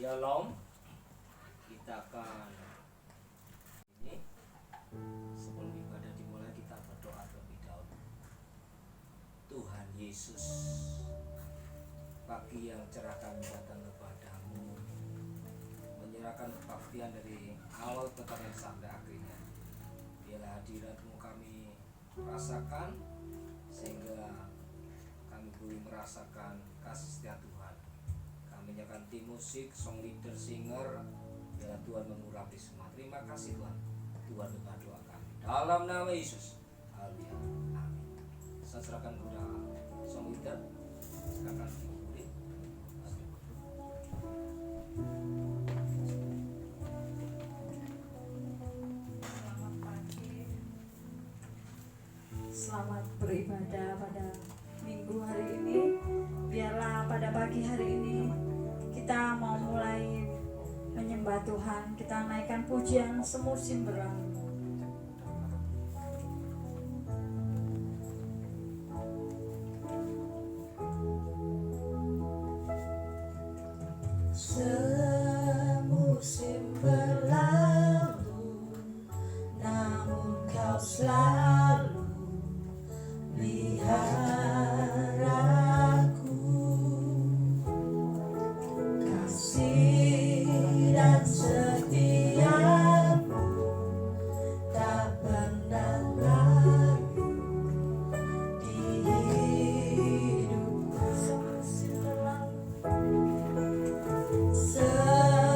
Shalom. Kita akan ini sebelum ibadah dimulai kita berdoa terlebih dahulu. Tuhan Yesus, pagi yang cerah kami datang kepadamu, menyerahkan kebaktian dari awal tetapi sampai akhirnya. Biarlah hadiratmu kami rasakan sehingga kami boleh merasakan kasih setia Tuhan. Kami menyerahkan tim musik, song leader, singer, biarlah Tuhan mengurapi semua. Terima kasih Tuhan. Tuhan dengar doa kami dalam nama Yesus. Haleluya. Amin. Saya serahkan kepada song leader. Silakan dimulai. Selamat pagi. Selamat beribadah pada minggu hari ini. Biarlah pada pagi hari ini kita mau mulai menyembah Tuhan. Kita naikkan pujian semusim berlalu. Semusim berlalu, namun kau selalu meliharaku. Kasih dan setiamu tak pernah lalu di hidupku.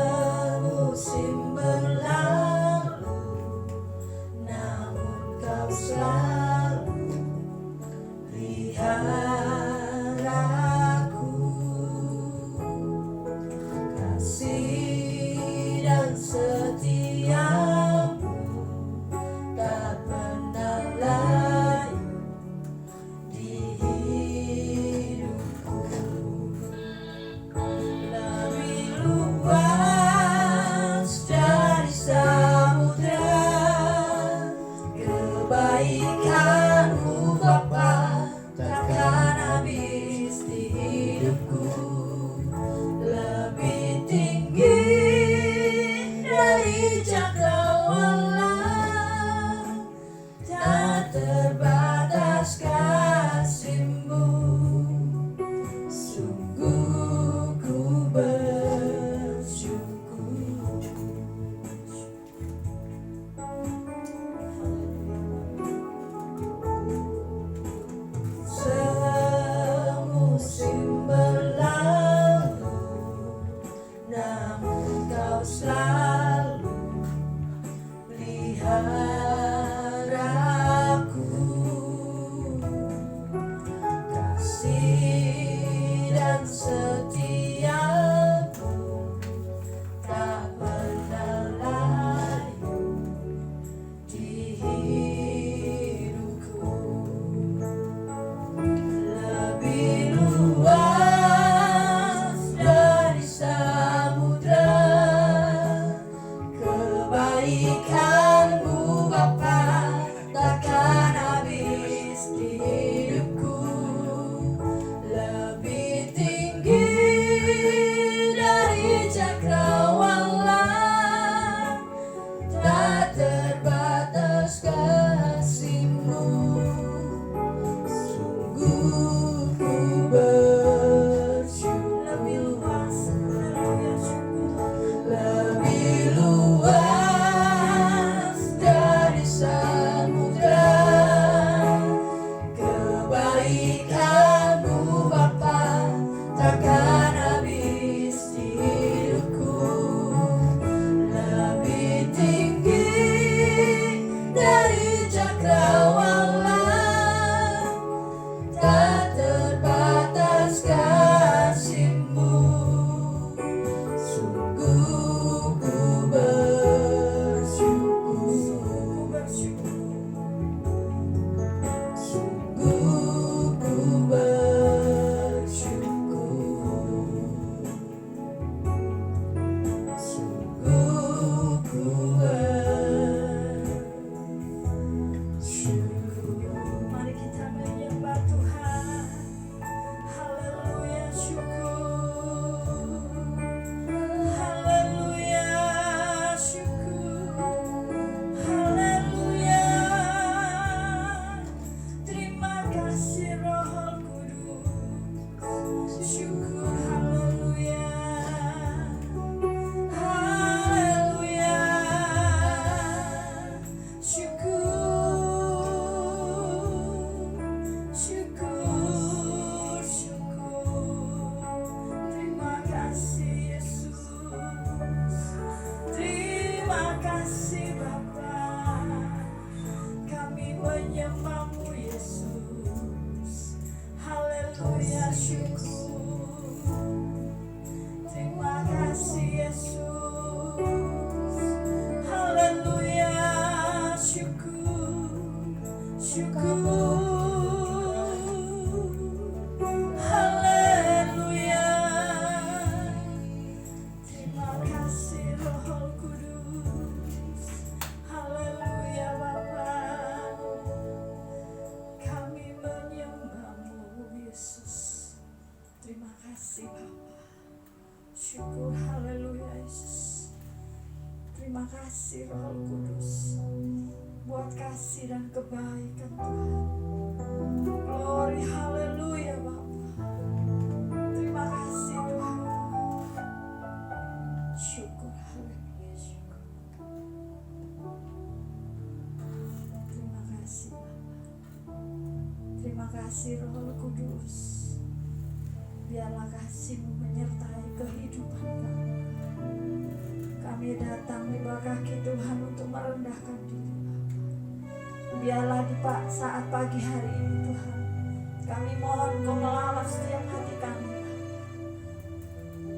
Semusim berlalu, namun kau selalu peliharaku. Kasih dan setiamu tak pernah layu di hidupku. Lebih luas dari samudra kebaikanmu Bapa, takkan habis di hidupku. Lebih tinggi dari cakrawala, tak terbatas kasih-Mu. Sungguh ku bersyukur. Semusim berlalu, namun kau selalu peliharaku. Kasih dan setiamu tak pernah layu di hidupku. Lebih luas dari samudra Terima kasih Bapa, kami menyembah-Mu Yesus. Haleluya, syukur. Terima kasih Yesus. Haleluya, syukur. Syukur. Haleluya. Terima kasih Roh Kudus. Haleluya Bapa. Kami menyembah-Mu Yesus. Terima kasih Bapa. Syukur, haleluya Yesus. Terima kasih Roh Kudus buat kasih dan kebaikan Tuhan. Glory, haleluya Bapa. Terima kasih Tuhan. Syukur, haleluya, syukur. Terima kasih Bapa. Terima kasih Roh Kudus. Biarlah kasih-Mu menyertai kehidupan kami. Kami datang di bawah kaki Tuhan untuk merendahkan diri Bapa. Biarlah di saat pagi hari ini Tuhan, kami mohon Kau melawat setiap hati kami Bapa.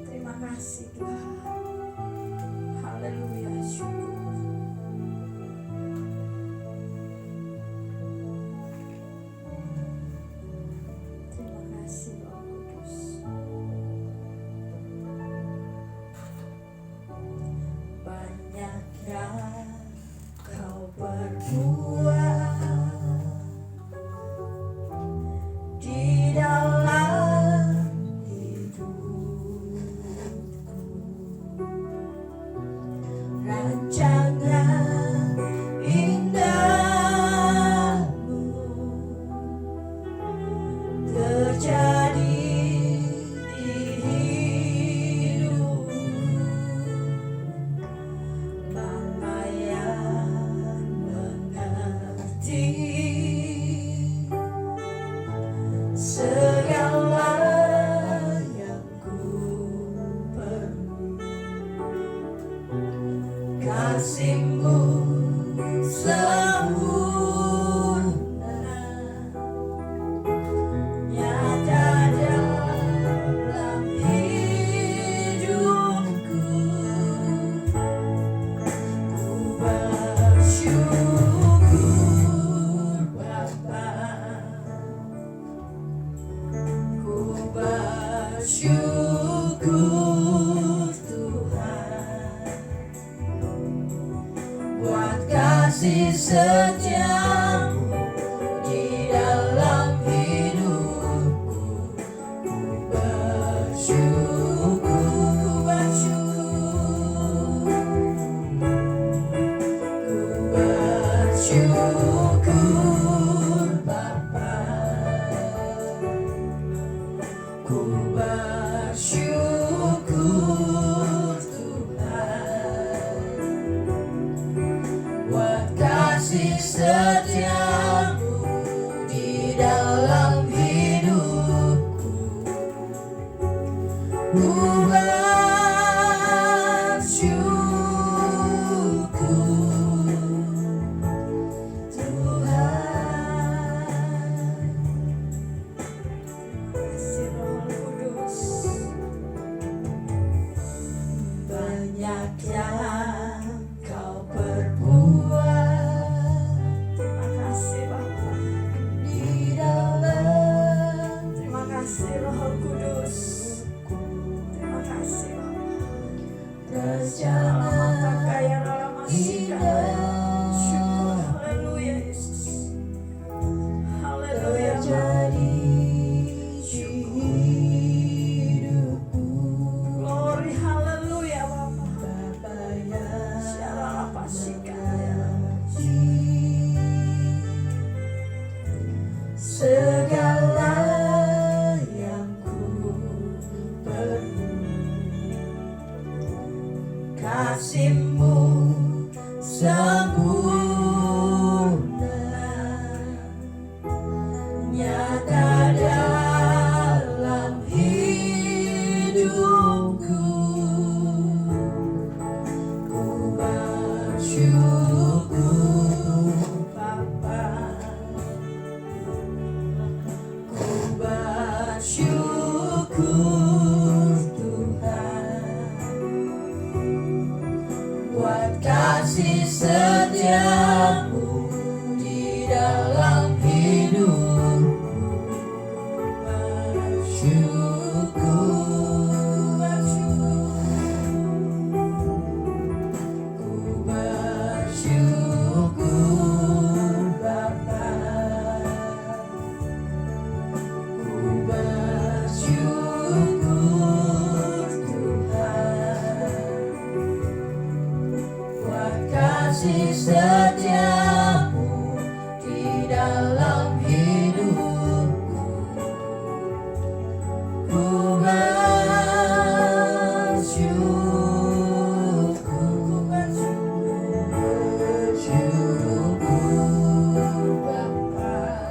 Terima kasih Tuhan. Haleluya, syukur. Terima kasih Roh Kudus. Banyak yang Kau perbuat di dalam hidupku. Rancangan indahmu terjadi di hidupku. Bapa yang mengerti segala yang ku perlu. Kasih-Mu sempurna nyata dalam hidupku. Ku bersyukur Bapa, ku bersyukur Tuhan buat kasih setiamu di dalam hidupku. Ku bersyukur, ku bersyukur Bapa, ku bersyukur Tuhan buat kasih setiamu di dalam hidupku. Ku bersyukur Tuhan. Kasih Roh Kudus. Banyak yang Kau perbuat Terima kasih Bapa. di dalam Terima kasih Roh Kudus. Terima kasih Bapa. rancangan Syukur, haleluya Yesus. Haleluya terjadi di hidupku. Glory, haleluya Bapa. Bapa yang Syarala pasika. segala yang ku perlu. Kasih-Mu sempurna nyata dalam hidupku. Ku kasih setiamu di dalam hidupku. Ku bersyukur Bapa.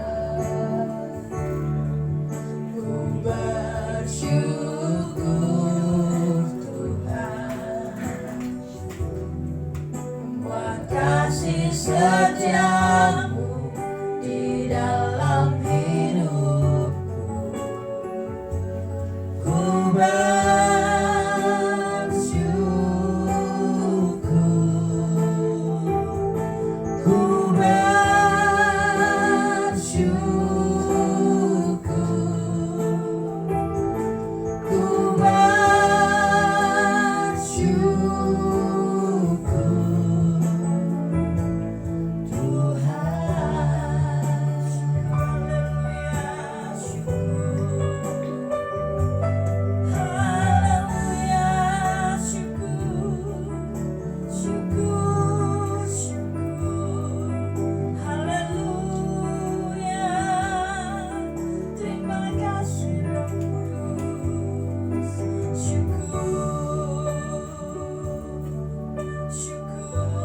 Ku bersyukur Tuhan buat kasih setiamu di dalam hidupku. Ku bersyukur, ku bersyukur, ku bersyukur Tuhan. Haleluya, syukur. Haleluya, syukur. Syukur, syukur. Haleluya. Terima kasih Roh Kudus. Syukur, syukur.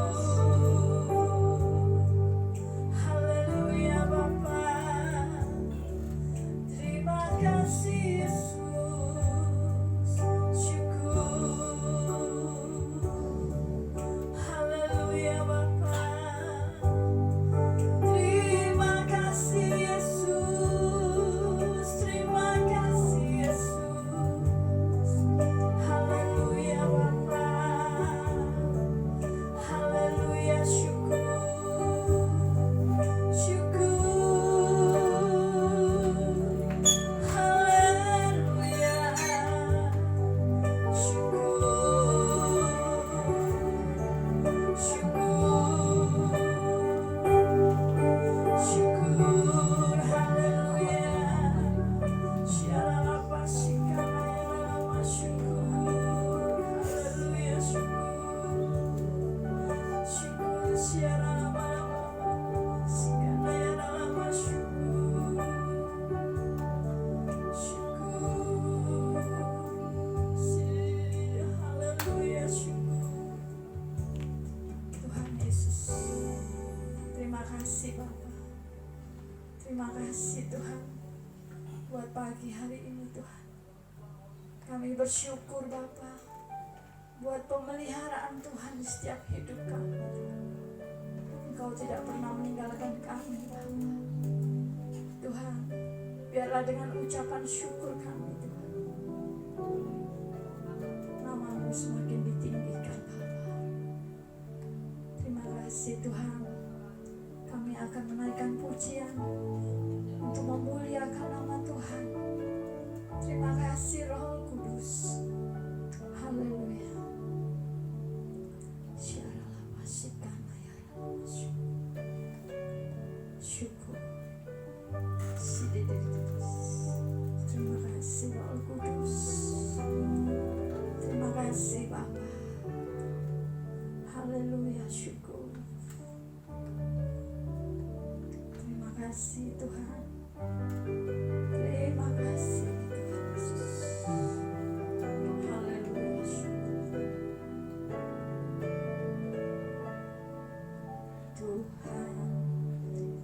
Haleluya Bapa. Terima kasih Yesus. Syukur. Haleluya Bapa. Terima kasih Yesus. Terima kasih Yesus. Haleluya Bapa. Haleluya, syukur. Syukur. Haleluya. Syukur. Syukur. Syukur. Haleluya. Syaralapa sikanayalama syukur. Haleluya, syukur. Syukur syaralama sikanayalama syukur. Syukur. Haleluya, syukur. Tuhan Yesus, terima kasih Bapa. Terima kasih Tuhan buat pagi hari ini Tuhan. Kami bersyukur Bapa buat pemeliharaan Tuhan di setiap hidup kami Tuhan. Engkau tidak pernah meninggalkan kami Bapa. Tuhan, biarlah dengan ucapan syukur kami Tuhan, nama-Mu semakin ditinggikan Bapa. Terima kasih Tuhan. Kami akan menaikkan pujian untuk memuliakan nama Tuhan. Terima kasih Roh Kudus. Haleluya. Syukur. Terima kasih Roh Kudus. Terima kasih Bapa. Haleluya, syukur. Terima kasih Tuhan. Terima kasih Tuhan Yesus. Haleluya, syukur. Tuhan,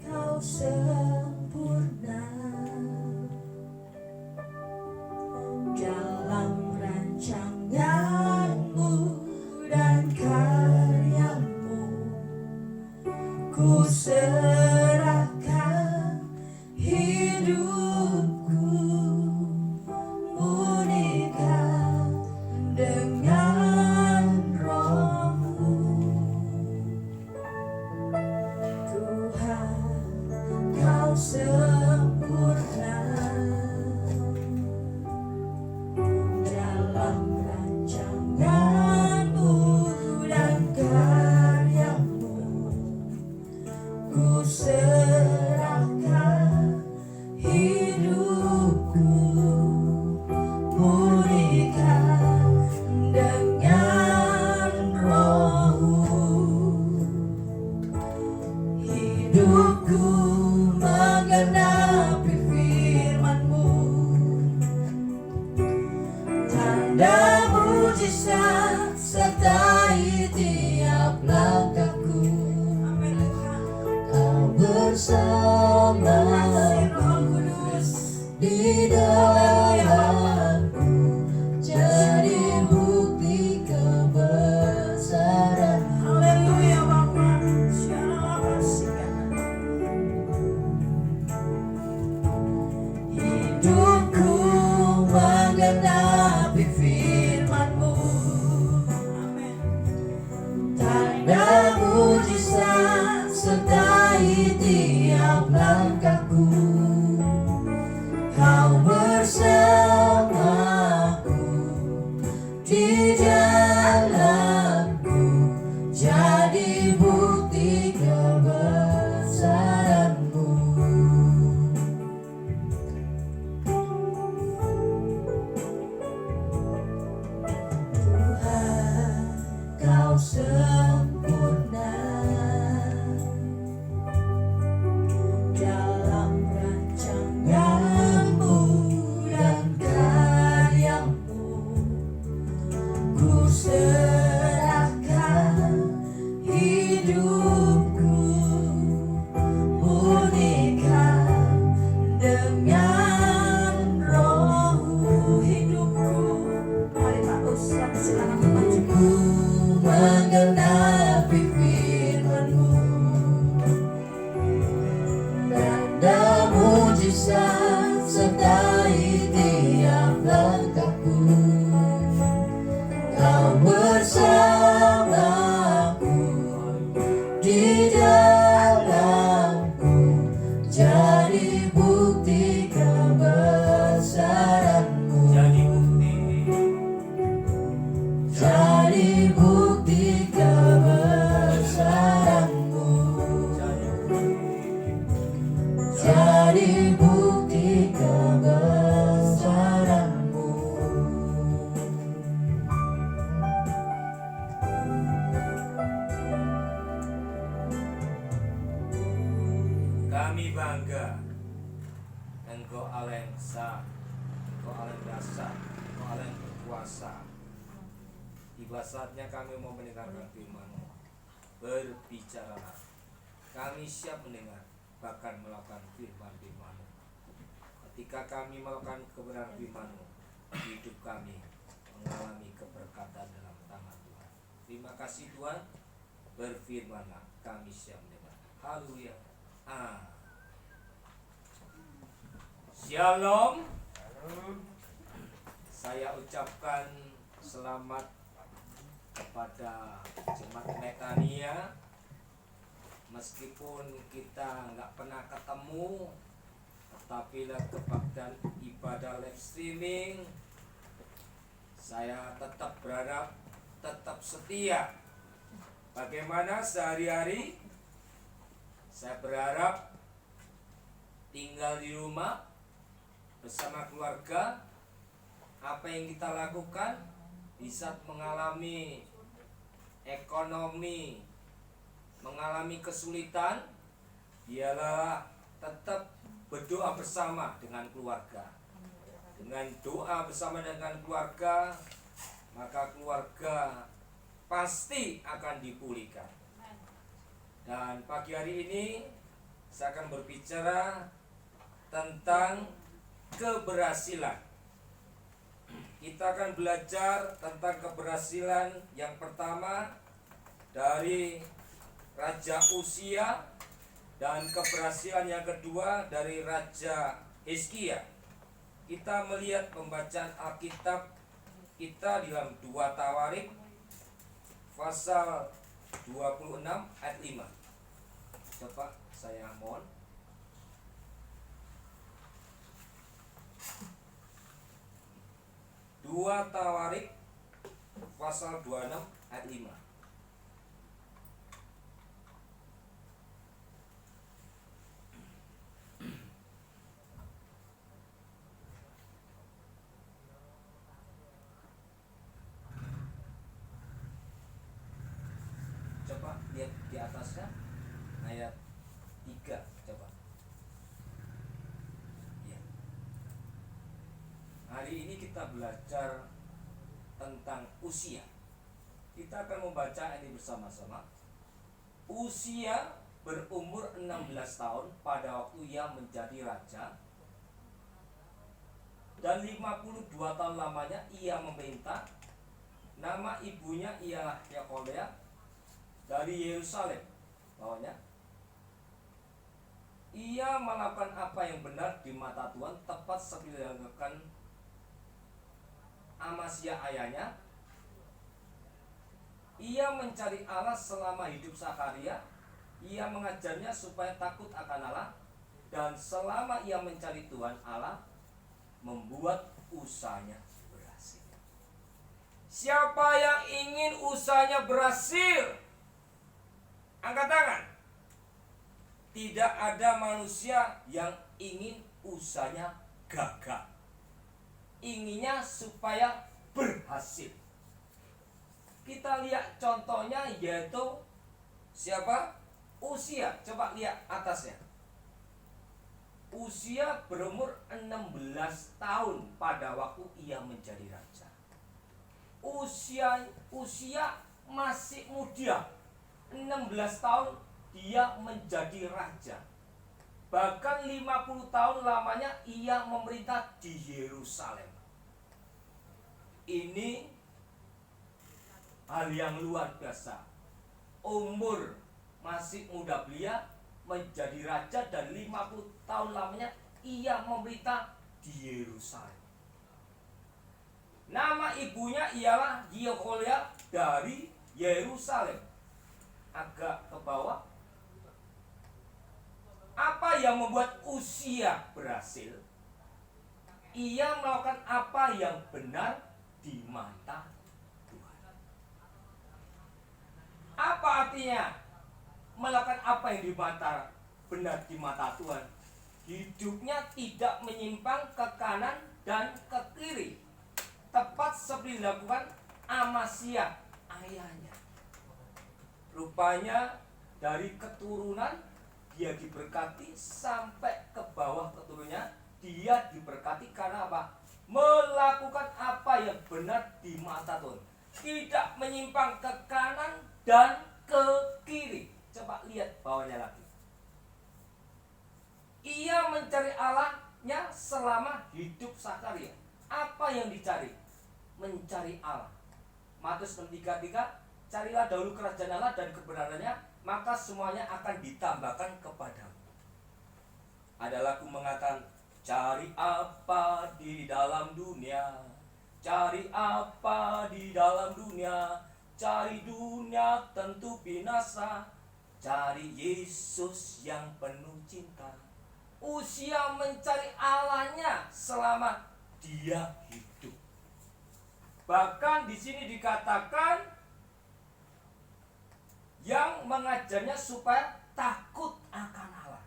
Kau sempurna dalam rancangan-Mu dan karya-Mu. Ku serahkan hidup di dalamku, jadi bukti kebesaran-Mu. Tuhan, Kau sempurna dalam rancangan-Mu dan karya-Mu. Ku serahkan hidupku, murnikan dengan roh hidupku. Mari Pak Ustaz silakan maju. Ku menggenapi firman-Mu, tanda mujizat sertai tiap langkahku. Kau bersamaku, di dalamku, jadi bukti kebesaran-Mu. Jadi bukti, Jadi bukti kebesaran-Mu. Jadi bukti kebesaran-Mu. kami bangga. Engkau Allah yang esa, Engkau Allah yang dasar, Engkau Allah yang berkuasa. Tiba saatnya kami mau mendengarkan firman-Mu. Berbicaralah. Kami siap mendengar, bahkan melakukan firman-firman-Mu. Ketika kami melakukan kebenaran firman-Mu, hidup kami mengalami keberkatan dalam tangan Tuhan. Terima kasih Tuhan. Berfirmanlah, kami siap mendengar. Haleluya. Shalom. Saya ucapkan selamat kepada jemaat Metania. Meskipun kita nggak pernah ketemu, tetapi lewat kebaktian ibadah live streaming, saya tetap berharap, tetap setia. Bagaimana sehari-hari? Saya berharap tinggal di rumah bersama keluarga. Apa yang kita lakukan di saat mengalami ekonomi, mengalami kesulitan, ialah tetap berdoa bersama dengan keluarga. Dengan doa bersama dengan keluarga, maka keluarga pasti akan dipulihkan. Dan pagi hari ini saya akan berbicara tentang keberhasilan. Kita akan belajar tentang keberhasilan yang pertama dari Raja Uzia, dan keberhasilan yang kedua dari Raja Hizkia. Kita melihat pembacaan Alkitab kita di dalam 2 Tawarik pasal 26 ayat 5. Coba saya mohon. Dua Tawarik pasal 26 ayat 5. Coba lihat di atasnya ayat 3, coba. Ya. Hari ini kita belajar tentang Uzia. Kita akan membaca ini bersama-sama. Uzia berumur 16 tahun pada waktu ia menjadi raja, dan 52 tahun lamanya ia memerintah. Nama ibunya ialah Yekolea dari Yerusalem. Bawahnya, ia melakukan apa yang benar di mata Tuhan, tepat seperti yang dilakukan Amasya ayahnya. Ia mencari Allah selama hidup Sakaria. Ia mengajarnya supaya takut akan Allah, dan selama ia mencari Tuhan Allah, membuat usahanya berhasil. Siapa yang ingin usahanya berhasil? Angkat tangan. Tidak ada manusia yang ingin usahanya gagal. Inginnya supaya berhasil. Kita lihat contohnya yaitu siapa? Uzia. Coba lihat atasnya. Uzia berumur 16 tahun pada waktu ia menjadi raja. Uzia masih muda. 16 tahun dia menjadi raja. Bahkan 50 tahun lamanya ia memerintah di Yerusalem. Ini hal yang luar biasa. Umur masih muda belia menjadi raja dan 50 tahun lamanya ia memerintah di Yerusalem. Nama ibunya ialah Yeholia dari Yerusalem. Agak ke bawah. Apa yang membuat Uzia berhasil? Ia melakukan apa yang benar di mata Tuhan. Apa artinya melakukan apa yang benar di mata Tuhan? Hidupnya tidak menyimpang ke kanan dan ke kiri, tepat seperti dilakukan Amazia ayahnya. Rupanya dari keturunan dia diberkati sampai ke bawah keturunannya, dia diberkati karena apa? Melakukan apa yang benar di mata Tuhan, tidak menyimpang ke kanan dan ke kiri. Coba lihat bawahnya lagi. Ia mencari Allahnya selama hidup Sakaria. Apa yang dicari? Mencari Allah. Matius 6:33, carilah dahulu kerajaan Allah dan kebenarannya, maka semuanya akan ditambahkan kepadamu. Ada lagu mengatakan, cari apa di dalam dunia, cari apa di dalam dunia, cari dunia tentu binasa, cari Yesus yang penuh cinta. Uzia mencari Allahnya selama dia hidup. Bahkan di sini dikatakan yang mengajarnya supaya takut akan Allah.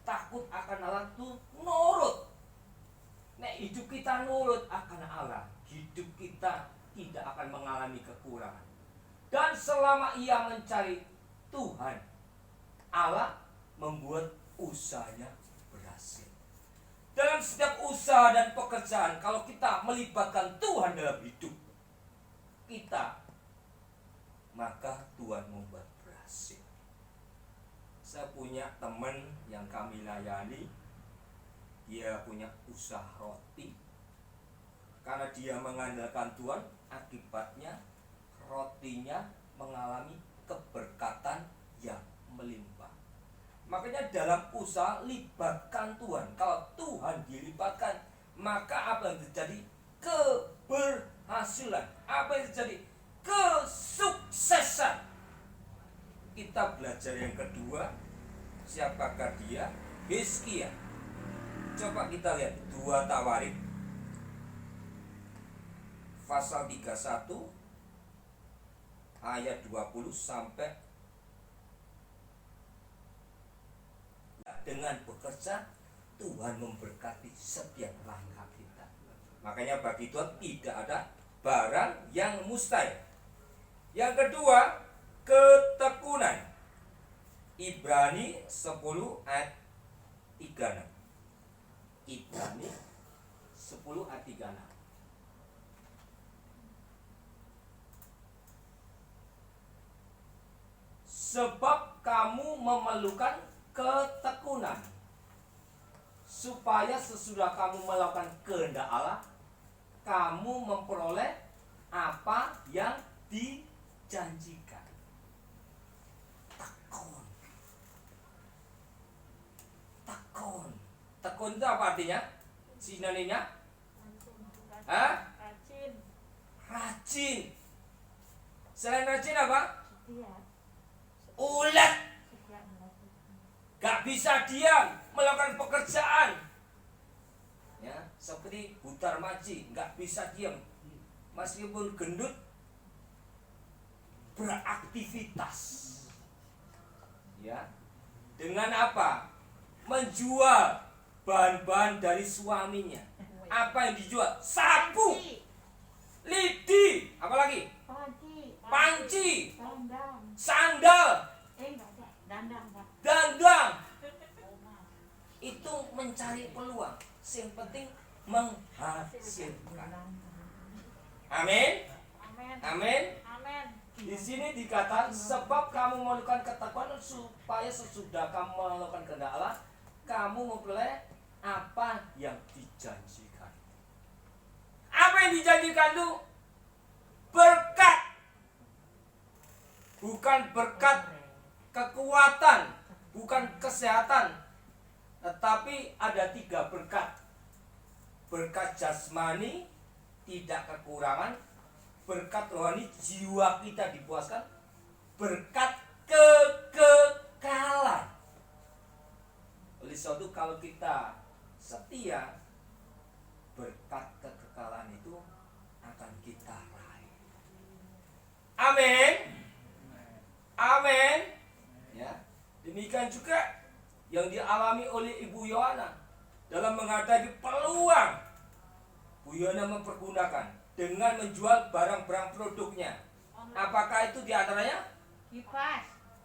Takut akan Allah itu nurut. Nek hidup kita nurut akan Allah, hidup kita tidak akan mengalami kekurangan. Dan selama ia mencari Tuhan, Allah membuat usahanya berhasil. Dalam setiap usaha dan pekerjaan, kalau kita melibatkan Tuhan dalam hidup kita, maka Tuhan membuat berhasil. Saya punya teman yang kami layani, dia punya usaha roti. Karena dia mengandalkan Tuhan, akibatnya rotinya mengalami keberkatan yang melimpah. Makanya dalam usaha libatkan Tuhan. Kalau Tuhan dilibatkan, maka apa yang terjadi? Keberhasilan. Apa yang terjadi? Kesuksesan. Kita belajar yang kedua. Siapakah dia? Hizkia. Coba kita lihat 2 Tawarik pasal 31 ayat 20 sampai. Dengan bekerja, Tuhan memberkati setiap langkah kita. Makanya bagi Tuhan tidak ada barang yang mustahil. Yang kedua, ketekunan. Ibrani 10 ayat 36. Ibrani 10 ayat 36. Sebab kamu memerlukan ketekunan, supaya sesudah kamu melakukan kehendak Allah, kamu memperoleh apa yang dijanjikan. Tekun. Tekun. Tekun itu apa artinya? Sinonimnya? Rajin. Rajin. Selain rajin apa? Setia. Ulet. Gak bisa diam melakukan pekerjaan. Ya, seperti Butar Maji, gak bisa diam meskipun gendut, beraktivitas. Ya. Dengan apa? Menjual bahan-bahan dari suaminya. Apa yang dijual? Sapu, lidi, apalagi? Panci, sandal, dandang. Itu mencari peluang. Yang penting menghasilkan. Amin. Amin. Di sini dikatakan sebab kamu melakukan ketakwaan supaya sesudah kamu melakukan kehendak Allah, kamu memperoleh apa yang dijanjikan. Apa yang dijanjikan itu? Berkat. Bukan berkat kekuatan, bukan kesehatan, tetapi ada 3 berkat. Berkat jasmani, tidak kekurangan. Berkat rohani, jiwa kita dipuaskan. Berkat kekekalan. Oleh sebab itu kalau kita setia, berkat kekekalan itu akan kita raih. Amin. Amin. Ya. Demikian juga yang dialami oleh Ibu Yohana dalam menghadapi peluang. Bu Yohana mempergunakan dengan menjual barang-barang produknya. Apakah itu diantaranya?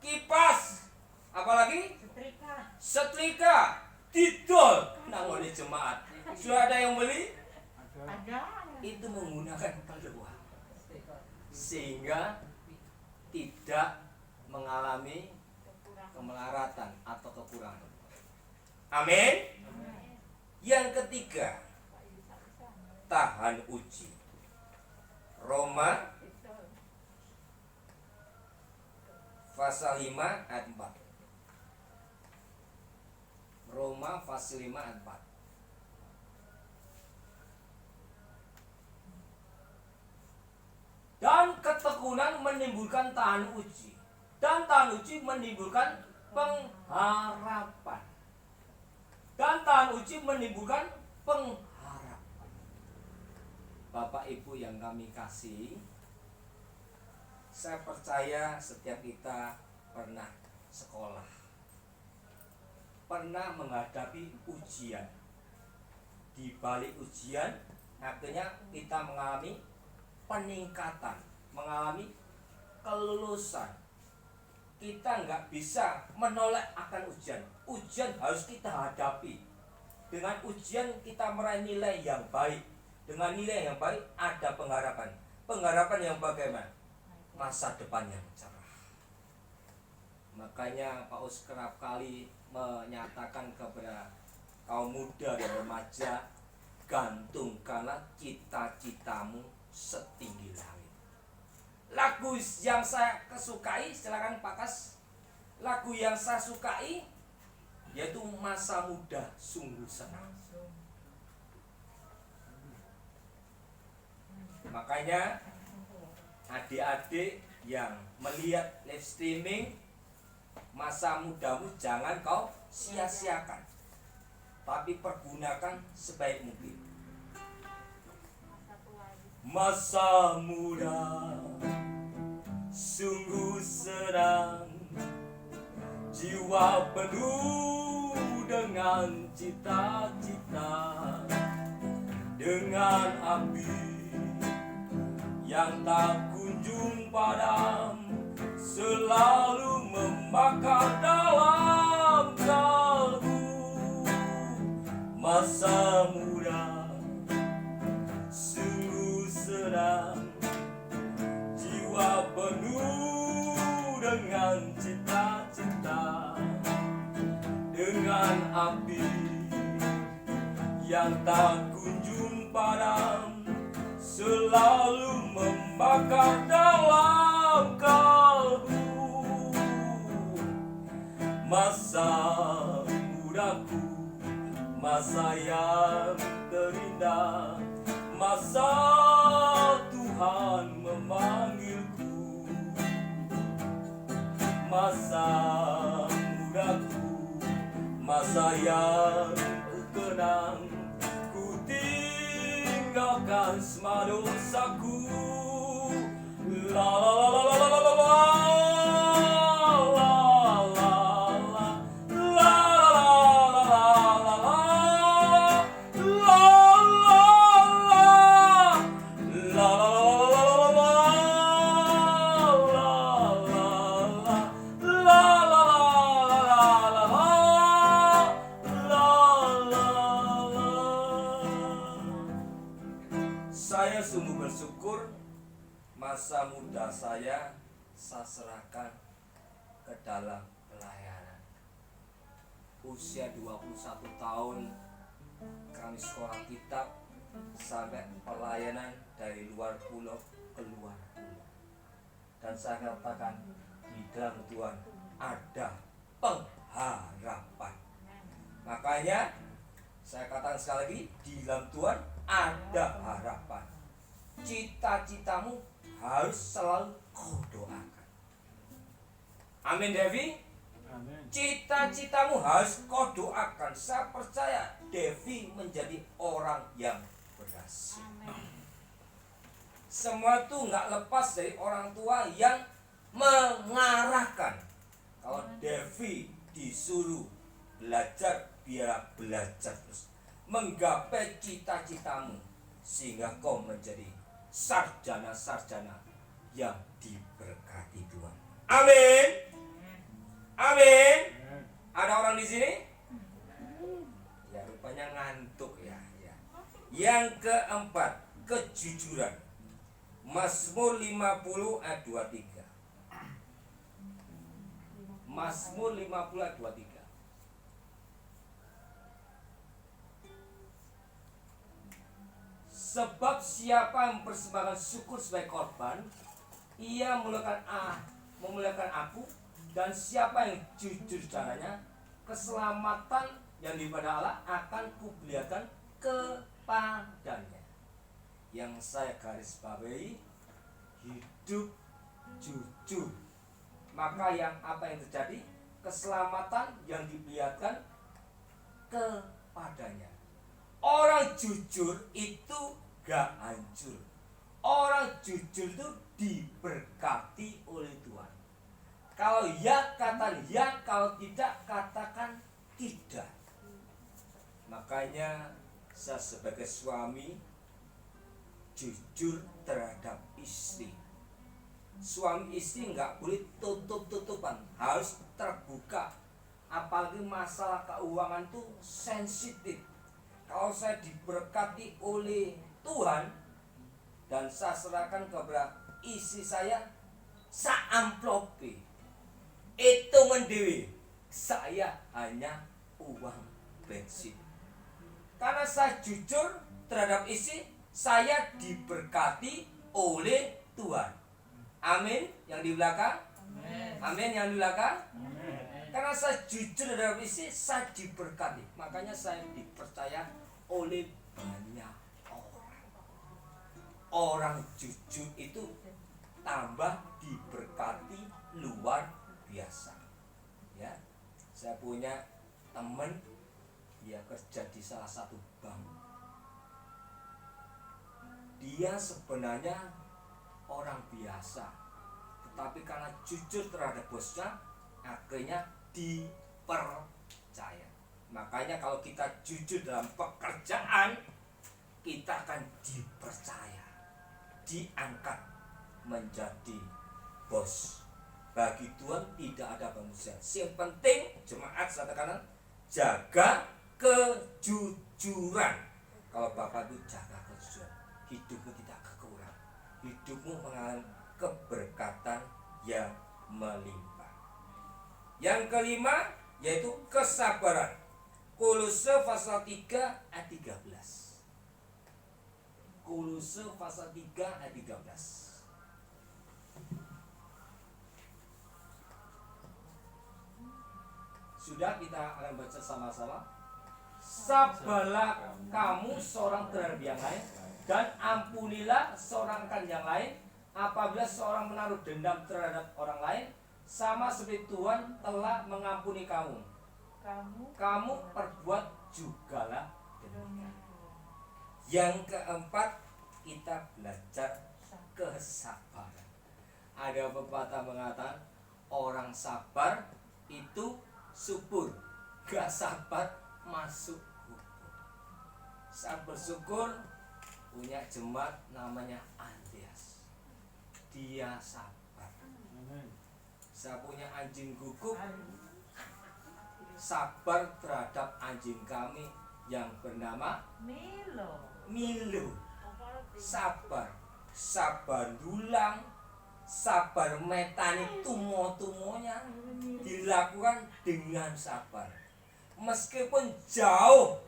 Kipas. Apalagi? Setrika. Didol. Namun di jemaat sudah ada yang beli? Itu menggunakan peluang sehingga tidak mengalami kemelaratan atau kekurangan. Amin. Yang ketiga, tahan uji. Roma pasal 5 ayat 4. Roma pasal 5 ayat 4. Dan ketekunan menimbulkan tahan uji. Dan tahan uji menimbulkan pengharapan. Dan tahan uji menimbulkan pengharapan. Bapak Ibu yang kami kasih, saya percaya setiap kita pernah sekolah, pernah menghadapi ujian. Di balik ujian, akhirnya kita mengalami peningkatan, mengalami kelulusan. Kita nggak bisa menolak akan ujian. Ujian harus kita hadapi. Dengan ujian kita meraih nilai yang baik. Dengan nilai yang baik ada pengharapan. Pengharapan yang bagaimana? Masa depan yang cerah. Makanya Pak Us kerap kali menyatakan kepada kaum muda dan remaja, gantungkanlah cita-citamu setinggi langit. Lagu yang saya kesukai, silakan Pak Kas. Lagu yang saya sukai yaitu Masa Muda Sungguh Senang. Makanya adik-adik yang melihat live streaming, masa mudamu jangan kau sia-siakan, tapi pergunakan sebaik mungkin. Masa muda sungguh senang, jiwa penuh dengan cita-cita, dengan api yang tak kunjung padam, selalu membakar dalam kalbu. Masa muda sungguh senang, jiwa penuh dengan cita-cita, dengan api yang tak kunjung padam, selalu membakar dalam kalbu. Masa mudaku, masa yang terindah, masa Tuhan memanggilku. Masa mudaku, masa yang ku kenang, ku tinggalkan semua dosaku. saya serahkan ke dalam pelayanan. Usia 21 tahun kami sekolah kitab sampai pelayanan dari luar pulau ke luar pulau. Dan saya katakan di dalam Tuhan ada pengharapan. Makanya saya katakan sekali lagi, di dalam Tuhan ada harapan. Cita-citamu harus selalu kau doakan. Amin, Devi. Amin. Cita-citamu harus kau doakan. Saya percaya Devi menjadi orang yang berhasil. Semua itu nggak lepas dari orang tua yang mengarahkan. Kalau Devi disuruh belajar, biar belajar terus, menggapai cita-citamu sehingga kau menjadi sarjana-sarjana yang diberkati Tuhan. Amin. Amin. Ada orang di sini? Ya, rupanya ngantuk ya. Yang keempat, kejujuran. Mazmur 50 ayat 23. Mazmur 50 ayat 23. Sebab siapa yang mempersembahkan syukur sebagai korban, ia memuliakan aku, dan siapa yang jujur caranya, keselamatan yang daripada Allah akan kuperlihatkan kepadanya. Yang saya garis bawahi, hidup jujur. Maka apa yang terjadi? Keselamatan yang diperlihatkan kepadanya. Orang jujur itu gak hancur. Orang jujur itu diberkati oleh Tuhan. Kalau ya katakan ya, kalau tidak katakan tidak. Makanya saya sebagai suami jujur terhadap istri. Suami istri nggak boleh tutup-tutupan, harus terbuka. Apalagi masalah keuangan itu sensitif. Kalau saya diberkati oleh Tuhan dan saya serahkan kepada istri saya amplopi itu mendewi, saya hanya uang bensin. Karena saya jujur terhadap istri, saya diberkati oleh Tuhan. Amin. Yang di belakang. Amin. Yang di belakang. Karena saya jujur terhadap istri, saya diberkati. Makanya saya dipercaya oleh banyak orang. Orang jujur itu tambah diberkati luar biasa. Ya, saya punya teman, dia kerja di salah satu bank. Dia sebenarnya orang biasa, tetapi karena jujur terhadap bosnya, akhirnya dipercaya. Makanya kalau kita jujur dalam pekerjaan, kita akan dipercaya, diangkat menjadi bos. Bagi Tuhan tidak ada manusia. Yang penting jemaat katakan jaga kejujuran. Kalau Bapak itu jaga kejujuran, hidupmu tidak kekurangan. Hidupmu mengalami keberkatan yang melimpah. Yang kelima yaitu kesabaran. Kolose pasal 3 ayat 13. Kolose pasal 3 ayat 13. Sudah, kita akan baca sama-sama. Sabarlah kamu seorang terhadap yang lain, dan ampunilah seorang akan yang lain apabila seorang menaruh dendam terhadap orang lain, sama seperti Tuhan telah mengampuni kamu. Kamu perbuat jugalah demikian. Yang keempat, kita belajar kesabaran. Ada pepatah mengatakan orang sabar itu subur, gak sabar masuk kubur. Saya bersyukur punya jemaat namanya Andreas, dia sabar. Saya punya anjing guguk, sabar terhadap anjing kami yang bernama Milo. Sabar dulang sabar metani tumo-tumonya dilakukan dengan sabar. Meskipun jauh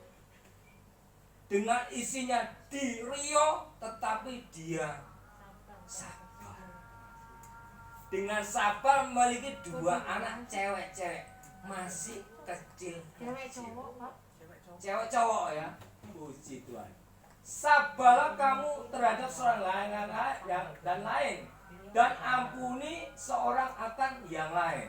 dengan isinya di Rio, tetapi dia sabar. Dengan sabar memiliki 2 anak cewek-cewek masih kecil. Cewek cowok ya. Puji Tuhan. Sabarlah kamu terhadap seorang lain dan lain, dan ampuni seorang akan yang lain.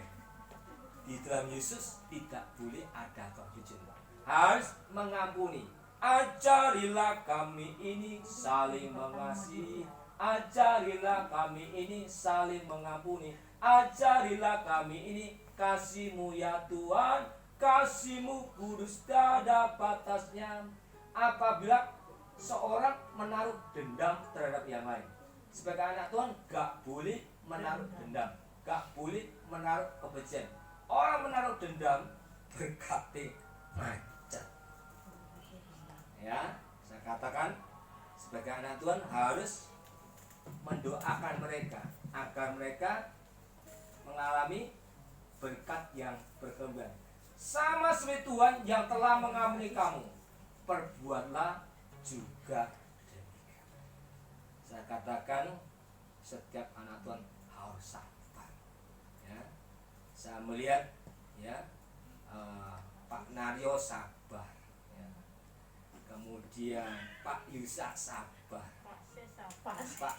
Di dalam Yesus tidak boleh ada kebencian, harus mengampuni. Ajarilah kami ini saling mengasihi, ajarilah kami ini saling mengampuni, ajarilah kami ini kasih-Mu ya Tuhan, kasih-Mu kudus tiada batasnya. Apabila seorang menaruh dendam terhadap yang lain, sebagai anak Tuhan gak boleh menaruh dendam, gak boleh menaruh kebencian. Orang menaruh dendam berkati macet. Ya, saya katakan sebagai anak Tuhan harus mendoakan mereka agar mereka mengalami berkat yang berkembang. Sama seperti Tuhan yang telah mengampuni kamu, perbuatlah juga demikian. Saya katakan setiap anak Tuhan harus sabar. Ya, saya melihat ya Pak Naryo sabar, ya. Kemudian Pak Yusa sabar, Pak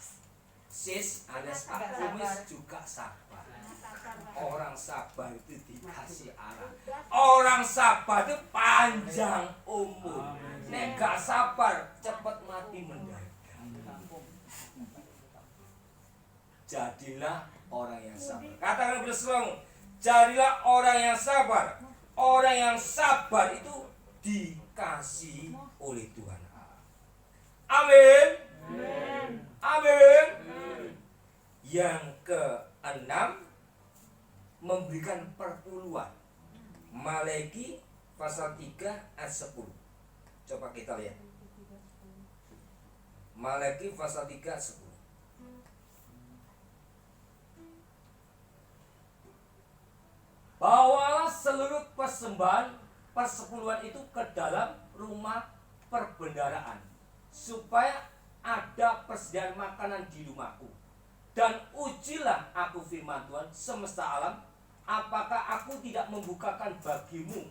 Sis alias Pak Kumis juga sabar. Orang sabar itu dikasih arah. Orang sabar itu panjang umur. Nek gak sabar cepat mati mendadak. Jadilah orang yang sabar. Katakan bersama, jadilah orang yang sabar. Orang yang sabar itu dikasihi oleh Tuhan. Amin. Amin. Yang keenam, memberikan perpuluhan. Malaki pasal 3 ayat 10. Coba kita lihat. Malaki pasal 3 ayat 10. Bawalah seluruh persembahan persepuluhan itu ke dalam rumah perbendaharaan, supaya ada persediaan makanan di rumahku. Dan ujilah aku firman Tuhan semesta alam, apakah aku tidak membukakan bagimu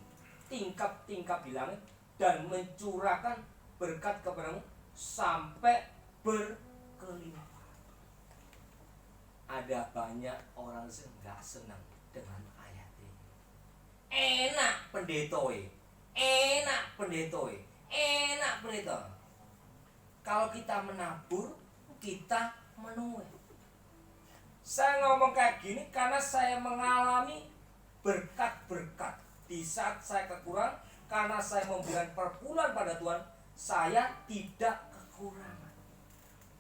tingkap-tingkap di langit dan mencurahkan berkat kepadamu sampai berkelimpahan. Ada banyak orang yang nggak senang dengan ayat ini. Enak pendetoi, enak pendetoi, enak pendeta. Kalau kita menabur, kita menuai. Saya ngomong kayak gini karena saya mengalami berkat-berkat. Di saat saya kekurangan, karena saya memberikan perpuluhan pada Tuhan, saya tidak kekurangan.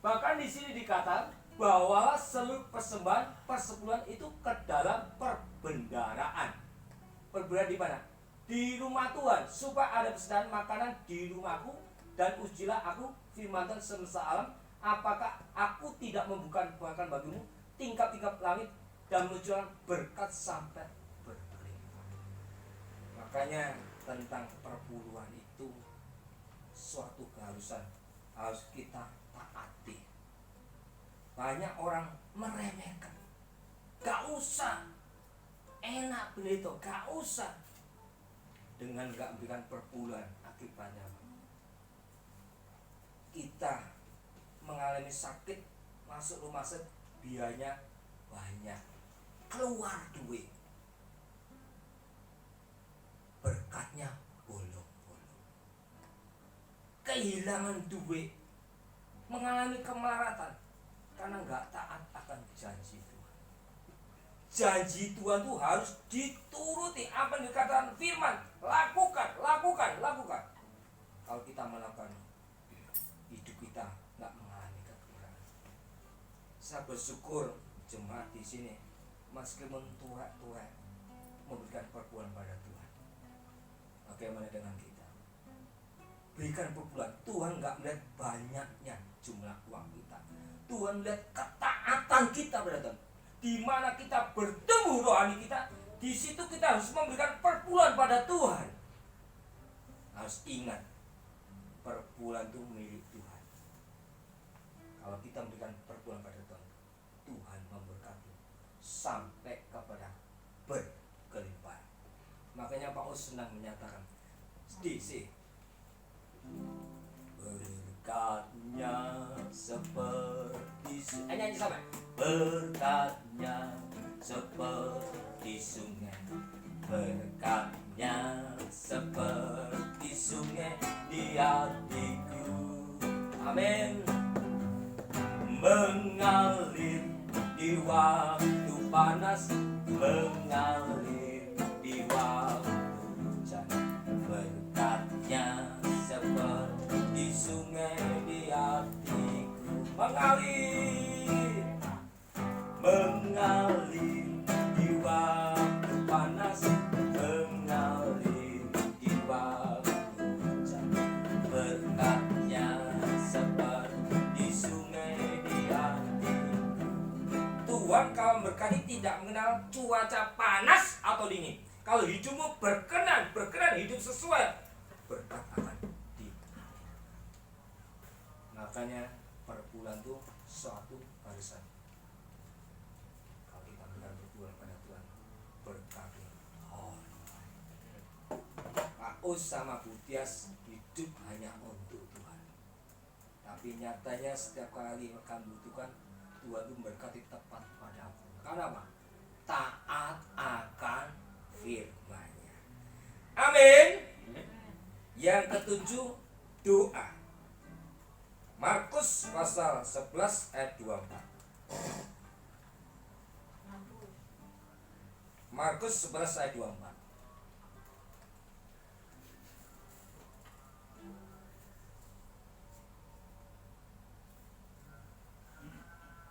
Bahkan di sini dikatakan, bawalah seluruh persembahan persepuluhan itu ke dalam perbendaharaan. Perbendaharaan di mana? Di rumah Tuhan, supaya ada persediaan makanan di rumahku, dan ujilah aku firman Tuhan semesta alam, apakah aku tidak membukakan bagimu tingkap-tingkap langit dan mencurahkan berkat sampai berkelimpahan. Makanya tentang perpuluhan itu suatu keharusan, harus kita taati. Banyak orang meremehkan, gak usah, enak pendeta, gak usah. Dengan gak memberikan perpuluhan, akibatnya kita mengalami sakit, masuk rumah sakit, biayanya banyak, keluar duit, berkatnya bolong-bolong, kehilangan duit, mengalami kemelaratan karena nggak taat akan janji Tuhan. Janji Tuhan itu harus dituruti. Apa yang dikatakan firman, lakukan. Kalau kita melakukan, hidup kita nggak mengalami kekurangan. Saya bersyukur jemaat di sini meskipun tua-tua memberikan perpuluhan pada Tuhan. Bagaimana dengan kita? Berikan perpuluhan. Tuhan nggak melihat banyaknya jumlah uang kita. Tuhan melihat ketaatan perpuluhan kita pada Tuhan. Di mana kita bertumbuh rohani kita, di situ kita harus memberikan perpuluhan pada Tuhan. Harus ingat, perpuluhan itu milik Tuhan. Kalau kita memberikan perpuluhan pada Tuhan, Tuhan memberkati sampai kepada berkelimpahan. Makanya Paulus senang menyatakan, DC berkatnya seperti nyanyi sama. Berkatnya seperti sungai, berkatnya seperti sungai di hatiku. Amin. Mengalir di waktu panas, mengalir di waktu hujan. Berkatnya seperti sungai di hatiku. Mengalir, mengalir di waktu panas, mengalir di waktu hujan. Berkatnya seperti sungai di hatiku. Tuhan kalau berkati tidak mengenal cuaca panas atau dingin. Kalau hidupmu berkenan hidup sesuai, berkat akan di hati. Makanya perpuluhan itu suatu barisan. Kalau kita berikan perpuluhan pada Tuhan, berkati. Paus sama Butias hidup hanya untuk Tuhan. Tapi nyatanya setiap kali akan butuhkan, Tuhan itu memberkati tepat padamu. Karena apa? Taat akan firman-Nya. Amin. Yang ketujuh, doa. Markus pasal 11 ayat 24. Markus 11 ayat 24.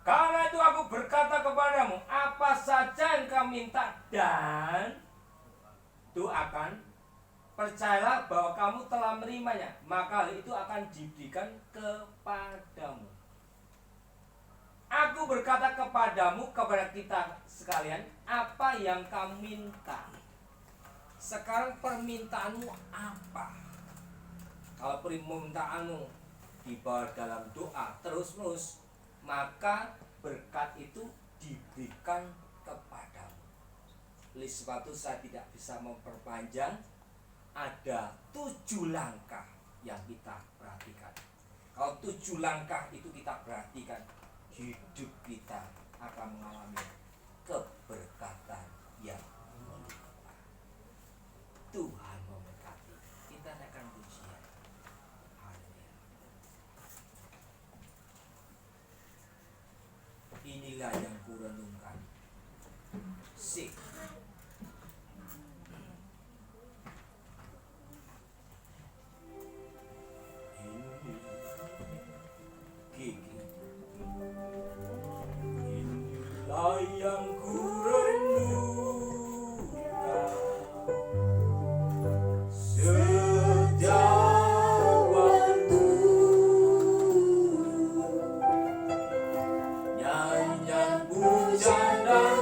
Karena itu aku berkata kepadamu, apa saja yang kau minta dan doakan, percayalah bahwa kamu telah menerimanya, maka hal itu akan diberikan kepadamu. Aku berkata kepadamu, kepada kita sekalian, apa yang kamu minta. Sekarang permintaanmu apa? Kalau permintaanmu dibawa dalam doa terus-menerus, maka berkat itu diberikan kepadamu. Oleh sebab itu saya tidak bisa memperpanjang. Ada 7 langkah yang kita perhatikan. Kalau 7 langkah itu kita perhatikan, hidup kita akan mengalami keberkatan yang melimpah. Tuhan memberkati. Kita akan pujian. Haleluya. Inilah yang kurenungkan. Sik. Inilah yang kurenungkan. Setiap waktu nyanyian pujian dan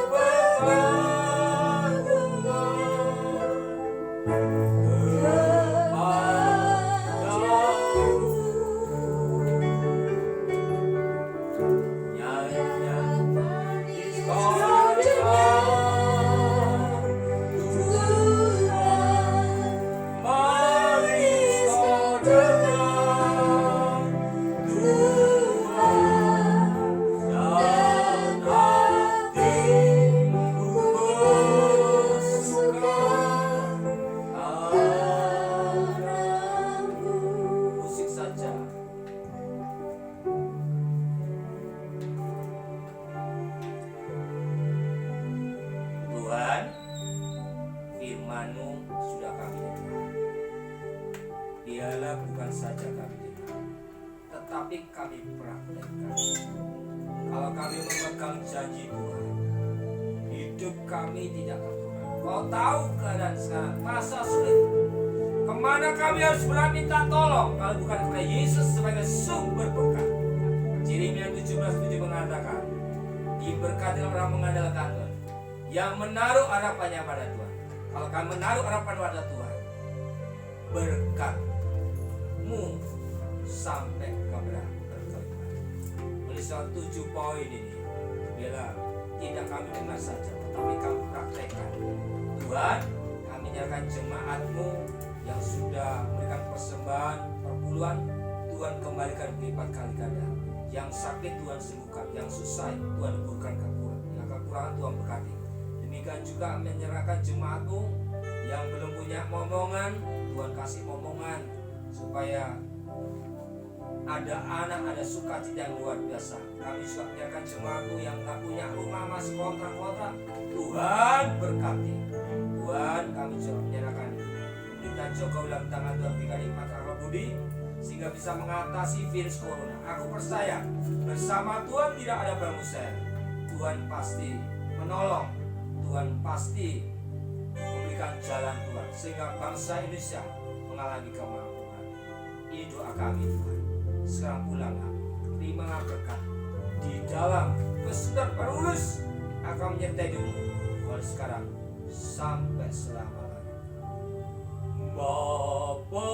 musik saja. Tuhan, firman-Mu sudah kami dengar. Biarlah bukan saja kami dengar, tetapi kami praktekkan. Kalau kami memegang janji Tuhan, hidup kami tidak terkurang. Kau tahu keadaan sekarang, masa sulit. Kemana kami harus minta tolong kalau bukan kepada Yesus sebagai sumber berkat. Yeremia 17:7 mengatakan, diberkati orang mengandalkan Tuhan, yang menaruh harapannya pada Tuhan. Kalau kami menaruh harapan pada Tuhan, berkat-Mu sampai berkelimpahan. Oleh sebab 7 poin ini, bila tidak kami dengar saja, tetapi kami praktekkan. Tuhan, kami nyatakan jemaat-Mu yang sudah memberikan persembahan perpuluhan, Tuhan kembalikan berlipat kali ganda. Yang sakit Tuhan sembuhkan, yang susah Tuhan berikan kekurangan, yang kekurangan Tuhan berkati. Demikian juga menyerahkan jemaat-Mu yang belum punya momongan, Tuhan kasih momongan supaya ada anak, ada sukacita yang luar biasa. Kami juga menyerahkan jemaat-Mu yang tak punya rumah, masih kontrak-kontrak, Tuhan berkati. Tuhan, kami juga menyerahkan pemerintahan Jokowi dalam tangan Tuhan, berikan hikmat akal budi sehingga bisa mengatasi virus corona. Aku percaya bersama Tuhan tidak ada bermusyawarah. Tuhan pasti menolong, Tuhan pasti memberikan jalan Tuhan sehingga bangsa Indonesia mengalami kemakmuran. Ini doa kami Tuhan. Sekarang pulanglah, terimalah berkat di dalam kesudahan Paulus akan menyertai dirimu mulai sekarang sampai selama-lamanya. Bapa